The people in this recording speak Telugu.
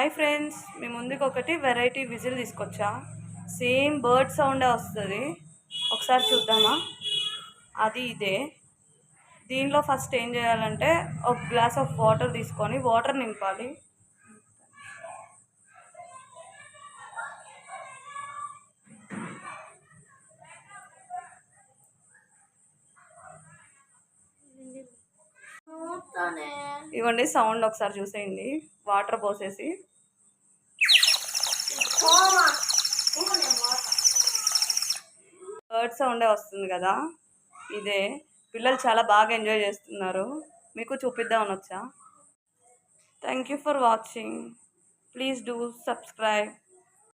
హాయ్ ఫ్రెండ్స్, మీ ముందుకు ఒకటి వెరైటీ విజిల్ తీసుకొచ్చా. సేమ్ బర్డ్ సౌండే వస్తుంది. ఒకసారి చూద్దామా? అది ఇదే. దీనిలో ఫస్ట్ ఏం చేయాలంటే ఒక గ్లాస్ ఆఫ్ వాటర్ తీసుకొని వాటర్ నింపాలి. ఇవ్వండి, సౌండ్ ఒకసారి చూసేయండి. వాటర్ పోసేసి బర్డ్ సౌండే వస్తుంది కదా, ఇదే. పిల్లలు చాలా బాగా ఎంజాయ్ చేస్తున్నారు. మీకు చూపిద్దామని వచ్చా. Thank you for watching. Please do subscribe.